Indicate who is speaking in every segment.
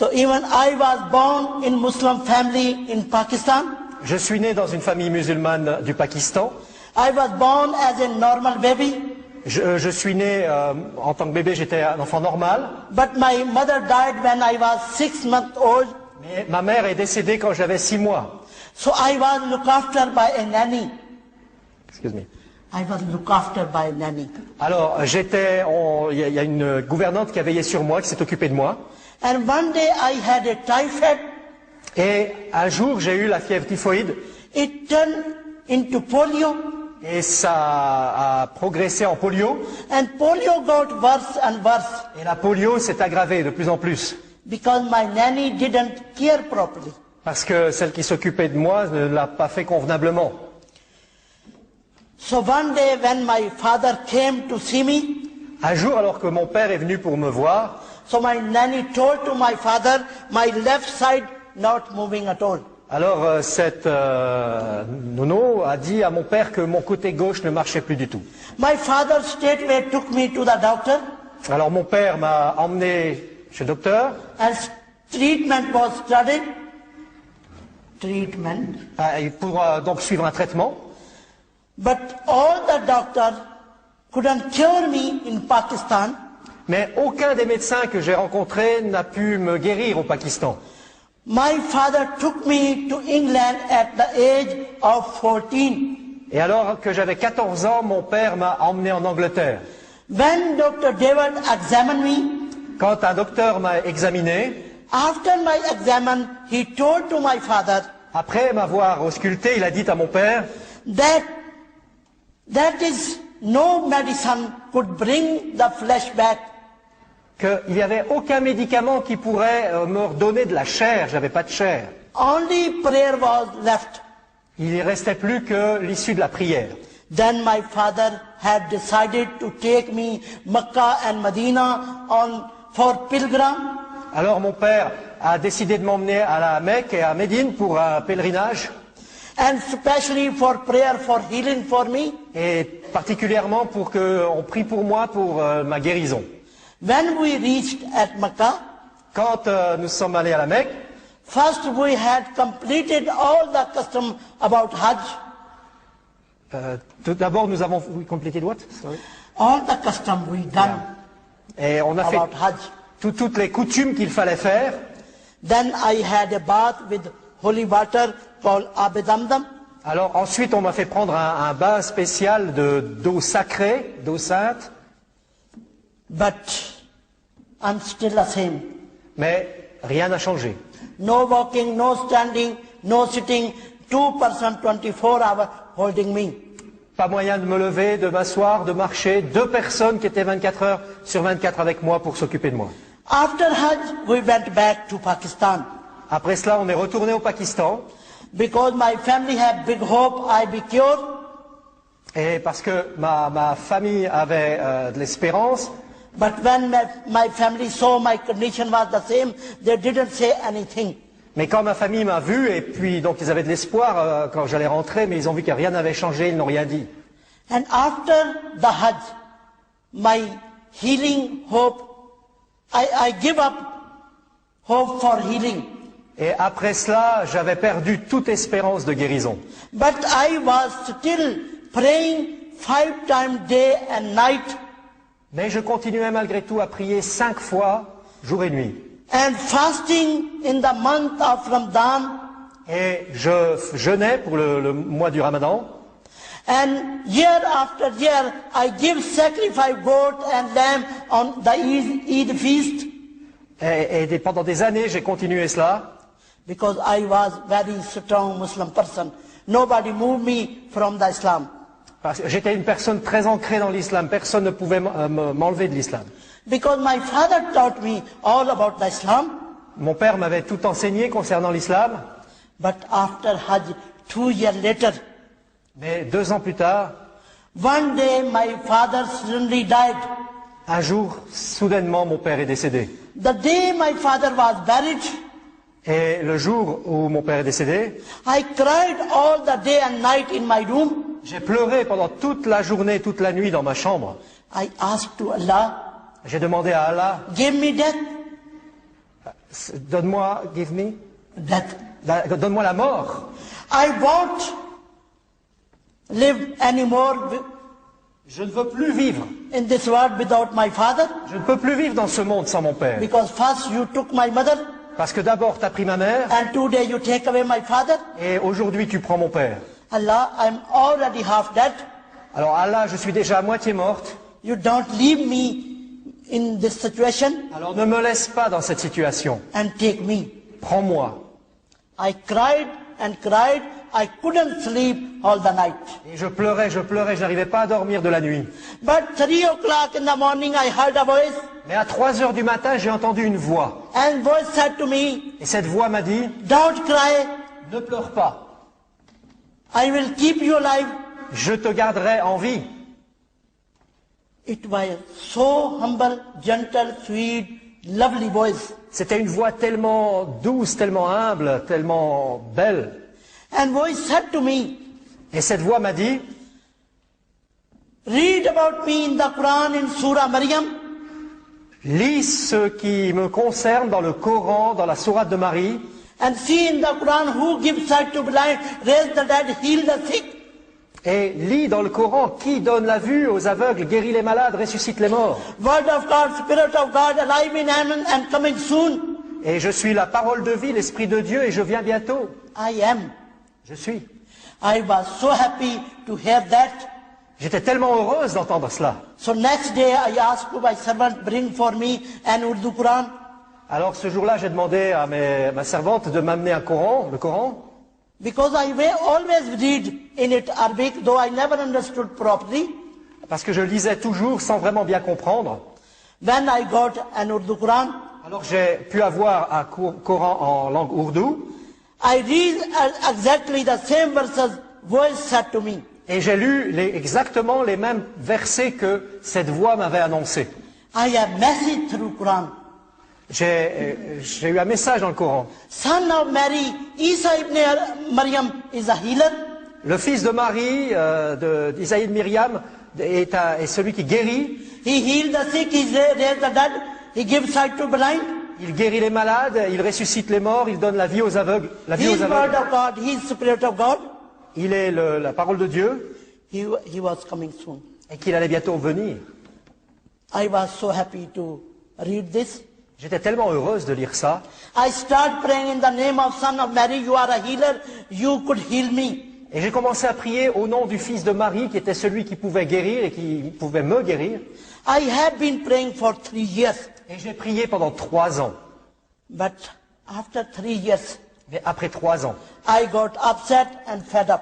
Speaker 1: So even I was born in Muslim family in Pakistan.
Speaker 2: Je suis né dans une famille musulmane du Pakistan.
Speaker 1: I was born as a normal baby.
Speaker 2: Je suis né en tant que bébé, j'étais un enfant normal.
Speaker 1: But my mother died when I was 6 months old.
Speaker 2: Mais ma mère est décédée quand j'avais 6 mois.
Speaker 1: So I was looked after by a nanny.
Speaker 2: Excuse me.
Speaker 1: I was looked after by a nanny.
Speaker 2: Alors, il y a une gouvernante qui a veillé sur moi, qui s'est occupée de moi.
Speaker 1: And one day I had a typhoid.
Speaker 2: Et un jour, j'ai eu la fièvre typhoïde.
Speaker 1: It turned into polio.
Speaker 2: Et ça a progressé en polio.
Speaker 1: And polio got worse and worse.
Speaker 2: Et la polio s'est aggravée de plus en plus.
Speaker 1: Because my nanny didn't care properly.
Speaker 2: Parce que celle qui s'occupait de moi ne l'a pas fait convenablement.
Speaker 1: So one day when my father came to see me,
Speaker 2: Un jour, alors que mon père est venu pour me voir,
Speaker 1: so my nanny told to my father, my left side not moving at all.
Speaker 2: alors cette nono a dit à mon père que mon côté gauche ne marchait plus du tout.
Speaker 1: My father straightway took me to the doctor,
Speaker 2: Alors mon père m'a emmené chez le docteur.
Speaker 1: and treatment was started. Treatment.
Speaker 2: Pour donc suivre un traitement.
Speaker 1: But all the doctors couldn't cure me in Pakistan.
Speaker 2: Mais aucun des médecins que j'ai rencontrés n'a pu me guérir au Pakistan.
Speaker 1: My father took me to England at the age of 14.
Speaker 2: Et alors que j'avais 14 ans, mon père m'a emmené en Angleterre.
Speaker 1: When Dr. David examined me,
Speaker 2: Quand un docteur m'a examiné,
Speaker 1: after my exam, he told to my father
Speaker 2: après m'avoir ausculté, il a dit à mon père
Speaker 1: that is no medicine could bring the flesh back.
Speaker 2: qu'il n'y avait aucun médicament qui pourrait me redonner de la chair. J'avais pas de chair.
Speaker 1: Only prayer was left.
Speaker 2: Il ne restait plus que l'issue de la prière.
Speaker 1: Then my father had decided to take me Mecca and Medina for pilgrim.
Speaker 2: Alors mon père a décidé de m'emmener à la Mecque et à Médine pour un pèlerinage.
Speaker 1: And especially for prayer for healing for me.
Speaker 2: Et particulièrement pour qu'on prie pour moi pour ma guérison.
Speaker 1: When we reached at Mecca,
Speaker 2: Quand nous sommes allés à la Mecque,
Speaker 1: first we had completed all the custom about Hajj.
Speaker 2: tout d'abord nous avons complété what? Sorry.
Speaker 1: All the custom we done
Speaker 2: Et on a fait
Speaker 1: about Hajj.
Speaker 2: toutes les coutumes qu'il fallait faire.
Speaker 1: Then I had a bath with holy water called Ab Zamzam.
Speaker 2: Alors ensuite on m'a fait prendre un bain spécial d'eau sacrée, d'eau sainte.
Speaker 1: But I'm still the same.
Speaker 2: Mais rien n'a changé.
Speaker 1: No walking, no standing, no sitting. 2% 24 hours holding me.
Speaker 2: Pas moyen de me lever, de m'asseoir, de marcher. 2 personnes qui étaient 24 heures sur 24 avec moi pour s'occuper de moi.
Speaker 1: After Hajj, we went back to Pakistan.
Speaker 2: Après cela, on est retourné au Pakistan.
Speaker 1: Because my family had big hope I be cured.
Speaker 2: Et parce que ma famille avait de l'espérance.
Speaker 1: But when my family saw my condition was the same, they didn't say anything.
Speaker 2: Mais quand ma famille m'a vu, et puis donc ils avaient de l'espoir quand j'allais rentrer, mais ils ont vu que rien n'avait changé, ils n'ont rien dit.
Speaker 1: And after the Hajj, my healing hope, I give up hope for healing.
Speaker 2: Et après cela, j'avais perdu toute espérance de guérison.
Speaker 1: But I was still praying 5 times day and night.
Speaker 2: Mais je continuais malgré tout à prier 5 fois, jour et nuit.
Speaker 1: And fasting in the month of Ramadan.
Speaker 2: Et je jeûnais pour le mois du Ramadan.
Speaker 1: And year after year, I give sacrifice goat and lamb on the Eid feast.
Speaker 2: Et pendant des années, j'ai continué cela.
Speaker 1: Because I was very strong Muslim person. Nobody moved me from the Islam.
Speaker 2: Parce que j'étais une personne très ancrée dans l'islam. Personne ne pouvait m'enlever de l'islam.
Speaker 1: Because my father taught me all about the Islam.
Speaker 2: Mon père m'avait tout enseigné concernant l'islam.
Speaker 1: But after Hajj, 2 years later,
Speaker 2: Mais 2 ans plus tard,
Speaker 1: one day my father suddenly died.
Speaker 2: un jour, soudainement, mon père est décédé.
Speaker 1: The day my father was buried,
Speaker 2: Et le jour où mon père est décédé,
Speaker 1: I cried all the day and night in my room.
Speaker 2: j'ai pleuré pendant toute la journée, toute la nuit dans ma chambre.
Speaker 1: I asked to Allah,
Speaker 2: J'ai demandé à Allah,
Speaker 1: give me death.
Speaker 2: Donne-moi, give me,
Speaker 1: death.
Speaker 2: donne-moi la mort.
Speaker 1: I won't live anymore
Speaker 2: Je ne veux plus vivre.
Speaker 1: in this world without my father,
Speaker 2: Je ne peux plus vivre dans ce monde sans mon père.
Speaker 1: because first you took my mother,
Speaker 2: Parce que d'abord, tu as pris ma mère,
Speaker 1: and today you take away my father.
Speaker 2: et aujourd'hui, tu prends mon père.
Speaker 1: Allah, I'm already half dead.
Speaker 2: Alors Allah, je suis déjà à moitié morte.
Speaker 1: You don't leave me in this situation
Speaker 2: Alors ne me laisse pas dans cette situation.
Speaker 1: and take me.
Speaker 2: Prends-moi.
Speaker 1: I cried and cried. I couldn't sleep all the night.
Speaker 2: Et je pleurais, je n'arrivais pas à dormir de la nuit.
Speaker 1: But 3 o'clock in the morning I heard a voice,
Speaker 2: Mais à 3 heures du matin, j'ai entendu une voix.
Speaker 1: and voice said to me,
Speaker 2: Et cette voix m'a dit,
Speaker 1: don't cry,
Speaker 2: ne pleure pas.
Speaker 1: I will keep you alive.
Speaker 2: Je te garderai en vie.
Speaker 1: It was so humble, gentle, sweet, lovely voice.
Speaker 2: C'était une voix tellement douce, tellement humble, tellement belle.
Speaker 1: And voice said to me,
Speaker 2: Et cette voix m'a dit,
Speaker 1: read about me in the Quran in Surah Maryam.
Speaker 2: lis ce qui me concerne dans le Coran, dans la sourate de Marie,
Speaker 1: And see in the Quran who gives sight to blind, raise the dead, heal the sick.
Speaker 2: et lis dans le Coran qui donne la vue aux aveugles, guérit les malades, ressuscite les morts.
Speaker 1: Word of God, Spirit of God, alive in heaven and coming soon.
Speaker 2: Et je suis la parole de vie, l'Esprit de Dieu, et je viens bientôt.
Speaker 1: I am.
Speaker 2: Je suis.
Speaker 1: I was so happy to hear that.
Speaker 2: J'étais tellement heureuse d'entendre cela.
Speaker 1: So next day I asked to my servant, bring for me an Urdu Quran.
Speaker 2: Alors ce jour-là, j'ai demandé à ma servante de m'amener un Coran, le Coran,
Speaker 1: Because I will always read in it Arabic, though I never understood properly.
Speaker 2: parce que je lisais toujours sans vraiment bien comprendre.
Speaker 1: When I got an Urdu Quran,
Speaker 2: Alors j'ai pu avoir un Coran en langue ourdou,
Speaker 1: I read exactly the same verses voice said to me.
Speaker 2: et j'ai lu exactement les mêmes versets que cette voix m'avait annoncés.
Speaker 1: I have message through Quran.
Speaker 2: J'ai eu un message dans le Coran.
Speaker 1: Son of Mary, Isa ibn Maryam is a healer.
Speaker 2: Le fils de Marie, d'Isaïe de Myriam, est celui qui guérit.
Speaker 1: He healed the sick, he raised the dead, he gives sight to blind.
Speaker 2: Il guérit les malades, il ressuscite les morts, il donne la vie aux aveugles. La vie
Speaker 1: He
Speaker 2: aux
Speaker 1: is word
Speaker 2: aveugles.
Speaker 1: of God, he is Spirit of God.
Speaker 2: Il est la parole de Dieu
Speaker 1: He was coming soon.
Speaker 2: et qu'il allait bientôt venir.
Speaker 1: I was so happy to read this.
Speaker 2: J'étais tellement heureuse de lire ça.
Speaker 1: I start praying in the name of Son of Mary, you are a healer, you could heal me.
Speaker 2: Et j'ai commencé à prier au nom du fils de Marie, qui était celui qui pouvait guérir et qui pouvait me guérir.
Speaker 1: I had been praying for 3 years,
Speaker 2: Et j'ai prié pendant 3 ans.
Speaker 1: but after 3 years,
Speaker 2: Mais après 3 ans,
Speaker 1: I got upset and fed up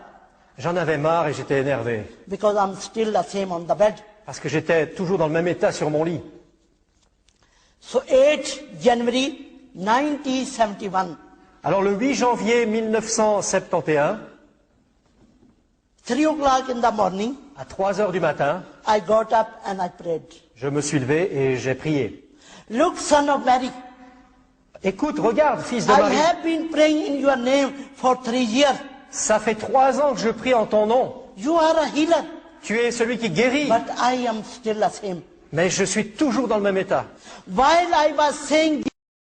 Speaker 2: j'en avais marre et j'étais énervé.
Speaker 1: because I'm still the same on the bed.
Speaker 2: Parce que j'étais toujours dans le même état sur mon lit.
Speaker 1: So 8 January 1971,
Speaker 2: Alors le 8 janvier 1971,
Speaker 1: 3 o'clock in the morning,
Speaker 2: à 3 heures du matin,
Speaker 1: I got up and I prayed.
Speaker 2: je me suis levé et j'ai prié.
Speaker 1: Look, Son of Mary,
Speaker 2: Écoute, regarde, fils de
Speaker 1: I
Speaker 2: Marie,
Speaker 1: have been praying in your name for 3 years.
Speaker 2: ça fait 3 ans que je prie en ton nom.
Speaker 1: You are a healer,
Speaker 2: Tu es celui qui guérit,
Speaker 1: but I am still the same.
Speaker 2: mais je suis toujours dans le même état.
Speaker 1: While I was saying